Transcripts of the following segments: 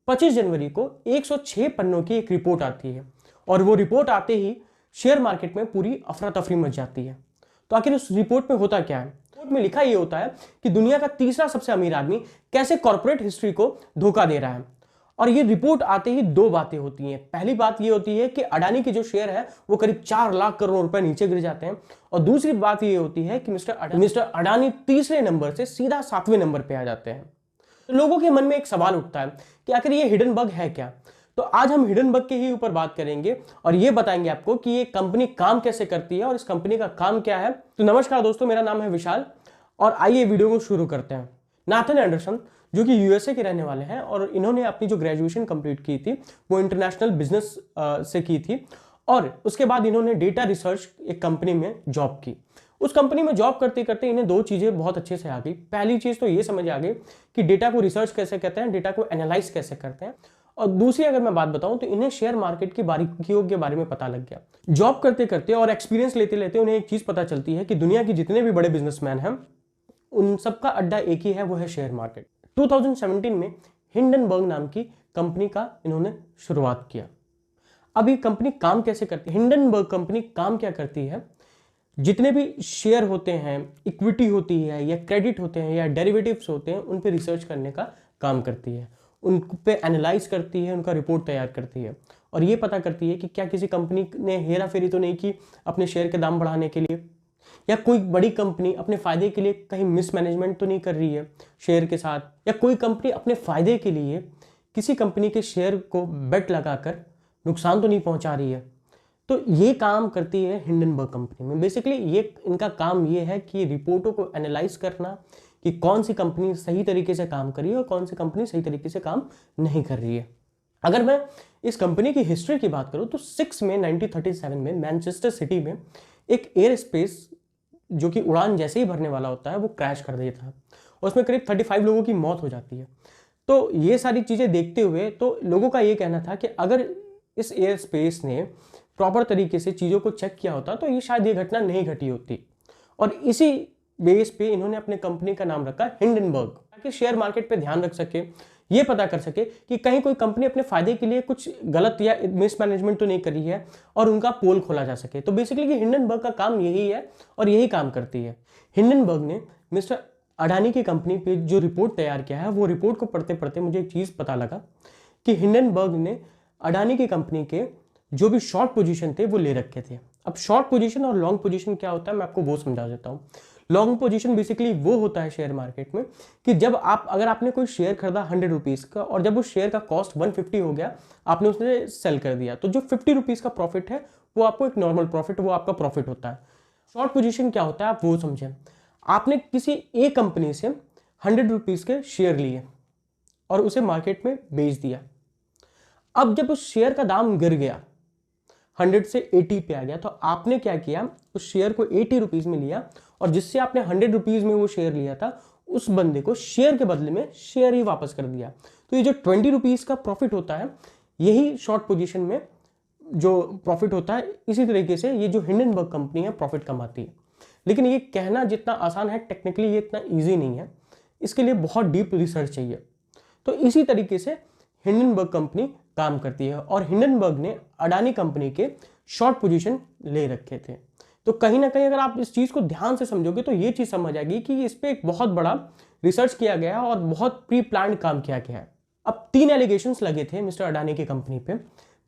25 जनवरी को 106 पन्नों की एक रिपोर्ट आती है और वो रिपोर्ट आते ही शेयर मार्केट में पूरी अफरा तफरी मच जाती है। तो आखिर उस रिपोर्ट में होता क्या है? रिपोर्ट में लिखा ये होता है कि दुनिया का तीसरा सबसे अमीर आदमी कैसे कॉर्पोरेट हिस्ट्री को धोखा दे रहा है। और ये रिपोर्ट आते ही दो बातें होती हैं। पहली बात ये होती है कि अडानी के जो शेयर है वो करीब 4 लाख करोड़ रुपए नीचे गिर जाते हैं, और दूसरी बात ये होती है कि मिस्टर अडानी तीसरे नंबर से सीधा 7वें नंबर पे आ जाते हैं। तो लोगों के मन में एक सवाल उठता है कि आखिर ये हिडन बग है क्या? तो आज हम हिडन बग के ही ऊपर बात करेंगे और ये बताएंगे आपको कि ये कंपनी काम कैसे करती है और इस कंपनी का काम क्या है। तो नमस्कार दोस्तों, मेरा नाम है विशाल और आइए वीडियो को शुरू करते हैं। नाथन एंडरसन जो कि यूएसए के रहने वाले हैं और इन्होंने अपनी जो ग्रेजुएशन कंप्लीट की थी वो इंटरनेशनल बिजनेस से की थी, और उसके बाद इन्होंने डेटा रिसर्च एक कंपनी में जॉब की। उस कंपनी में जॉब करते करते इन्हें दो चीज़ें बहुत अच्छे से आ गई। पहली चीज़ तो ये समझ आ गई कि डेटा को रिसर्च कैसे करते हैं, डेटा को एनालाइज कैसे करते हैं, और दूसरी अगर मैं बात बताऊं तो इन्हें शेयर मार्केट की बारीकियों के बारे में पता लग गया। जॉब करते करते और एक्सपीरियंस लेते लेते उन्हें एक चीज़ पता चलती है कि दुनिया के जितने भी बड़े बिजनेसमैन हैं उन सबका अड्डा एक ही है, वो है शेयर मार्केट। 2017 में हिंडनबर्ग नाम की कंपनी का इन्होंने शुरुआत किया। अब ये कंपनी काम कैसे करती है? हिंडनबर्ग कंपनी काम क्या करती है? जितने भी शेयर होते हैं, इक्विटी होती है या क्रेडिट होते हैं या डेरिवेटिव्स होते हैं, उन पे रिसर्च करने का काम करती है, उन पे एनालाइज करती है, उनका रिपोर्ट तैयार करती है और ये पता करती है कि क्या किसी कंपनी ने हेरा फेरी तो नहीं की अपने शेयर के दाम बढ़ाने के लिए, या कोई बड़ी कंपनी अपने फायदे के लिए कहीं मिसमैनेजमेंट तो नहीं कर रही है शेयर के साथ, या कोई कंपनी अपने फायदे के लिए किसी कंपनी के शेयर को बेट लगाकर नुकसान तो नहीं पहुंचा रही है। तो ये काम करती है हिंडनबर्ग कंपनी में। बेसिकली ये इनका काम ये है कि रिपोर्टों को एनालाइज करना कि कौन सी कंपनी सही तरीके से काम कर रही है और कौन सी कंपनी सही तरीके से काम नहीं कर रही है। अगर मैं इस कंपनी की हिस्ट्री की बात करूं तो 6 मई 1937 में मैनचेस्टर सिटी में एक एयर स्पेस जो कि उड़ान जैसे ही भरने वाला होता है वो क्रैश कर देता है, उसमें करीब 35 लोगों की मौत हो जाती है। तो ये सारी चीज़ें देखते हुए तो लोगों का ये कहना था कि अगर इस एयर स्पेस ने प्रॉपर तरीके से चीज़ों को चेक किया होता तो ये शायद ये घटना नहीं घटी होती, और इसी बेस पे इन्होंने अपने कंपनी का नाम रखा हिंडनबर्ग, ताकि शेयर मार्केट पे ध्यान रख सके, ये पता कर सके कि कहीं कोई कंपनी अपने फायदे के लिए कुछ गलत या मिसमैनेजमेंट तो नहीं करी है और उनका पोल खोला जा सके। तो बेसिकली हिंडनबर्ग का काम यही है और यही काम करती है। हिंडनबर्ग ने मिस्टर अडानी की कंपनी पे जो रिपोर्ट तैयार किया है वो रिपोर्ट को पढ़ते पढ़ते मुझे एक चीज़ पता लगा कि हिंडनबर्ग ने अडानी की कंपनी के जो भी शॉर्ट पोजीशन थे वो ले रखे थे। अब शॉर्ट पोजीशन और लॉन्ग पोजीशन क्या होता है मैं आपको वो समझा देता हूँ। लॉन्ग पोजीशन बेसिकली वो होता है शेयर मार्केट में कि जब अगर आपने कोई शेयर खरीदा 100 रुपीज़ का और जब उस शेयर का कॉस्ट 150 हो गया, आपने उसने सेल कर दिया, तो जो 50 रुपीज़ का प्रॉफिट है वो आपको एक नॉर्मल प्रॉफिट, वो आपका प्रॉफिट होता है। शॉर्ट पोजीशन क्या होता है आप वो समझें। आपने किसी एक कंपनी से 100 रुपीज़ के शेयर लिए और उसे मार्केट में बेच दिया। अब जब उस शेयर का दाम गिर गया, 100 से 80 पे आ गया, तो आपने क्या किया, उस शेयर को 80 रुपीज़ में लिया और जिससे आपने 100 रुपीज़ में वो शेयर लिया था उस बंदे को शेयर के बदले में शेयर ही वापस कर दिया। तो ये जो 20 रुपीज़ का प्रॉफिट होता है यही शॉर्ट पोजीशन में जो प्रॉफिट होता है, इसी तरीके से ये जो हिंडनबर्ग कंपनी है प्रॉफिट कमाती है। लेकिन ये कहना जितना आसान है टेक्निकली ये इतना ईजी नहीं है, इसके लिए बहुत डीप रिसर्च चाहिए। तो इसी तरीके से हिंडनबर्ग कंपनी काम करती है और हिंडनबर्ग ने अडानी कंपनी के शॉर्ट पोजीशन ले रखे थे। तो कहीं ना कहीं अगर आप इस चीज़ को ध्यान से समझोगे तो ये चीज़ समझ आएगी कि इस पर एक बहुत बड़ा रिसर्च किया गया है और बहुत प्री प्लान्ड काम किया गया है। अब 3 एलिगेशंस लगे थे मिस्टर अडानी की कंपनी पे।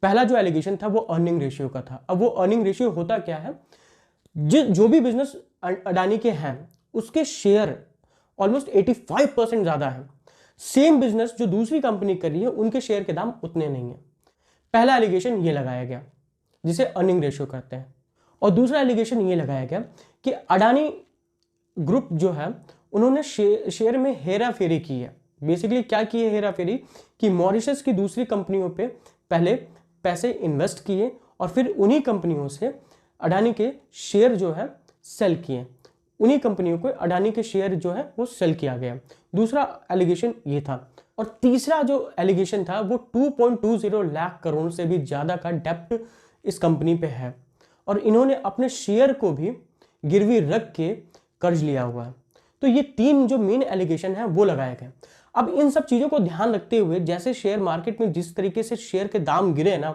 पहला जो एलिगेशन था वो अर्निंग रेशियो का था। अब वो अर्निंग रेशियो होता क्या है, जो भी बिजनेस अडानी के हैं उसके शेयर ऑलमोस्ट 85% ज़्यादा है। सेम बिजनेस जो दूसरी कंपनी कर रही है उनके शेयर के दाम उतने नहीं है। पहला एलिगेशन ये लगाया गया जिसे अर्निंग रेशियो करते हैं, और दूसरा एलिगेशन ये लगाया गया कि अडानी ग्रुप जो है उन्होंने शेयर में हेरा फेरी की है। बेसिकली क्या की है हेरा फेरी, कि मॉरिशस की दूसरी कंपनियों पे पहले पैसे इन्वेस्ट किए और फिर उन्हीं कंपनियों से अडानी के शेयर जो है सेल किए, उन्हीं कंपनियों को अडानी के शेयर जो है वो सेल किया गया। दूसरा एलिगेशन ये था, और तीसरा जो एलिगेशन था वो 2.20 लाख करोड़ से भी ज़्यादा का डेप्ट इस कंपनी पे है और इन्होंने अपने शेयर को भी गिरवी रख के कर्ज लिया हुआ है। तो ये 3 जो मेन एलिगेशन है वो लगाए गए। अब इन सब चीज़ों को ध्यान रखते हुए जैसे शेयर मार्केट में जिस तरीके से शेयर के दाम गिरे ना,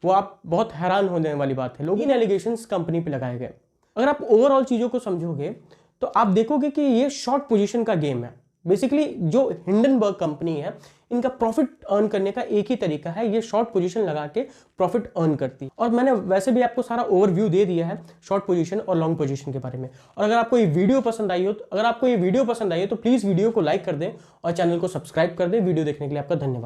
वो आप बहुत हैरान होने वाली बात है। लोग इन एलिगेशंस कंपनी पे लगाए गए। अगर आप ओवरऑल चीज़ों को समझोगे तो आप देखोगे कि ये शॉर्ट पोजीशन का गेम है। बेसिकली जो हिंडनबर्ग कंपनी है, इनका प्रॉफिट अर्न करने का एक ही तरीका है, ये शॉर्ट पोजीशन लगा के प्रॉफिट अर्न करती है। और मैंने वैसे भी आपको सारा ओवरव्यू दे दिया है शॉर्ट पोजीशन और लॉन्ग पोजीशन के बारे में। और अगर आपको ये वीडियो पसंद आई हो तो प्लीज़ वीडियो को लाइक कर दें और चैनल को सब्सक्राइब कर दें। वीडियो देखने के लिए आपका धन्यवाद।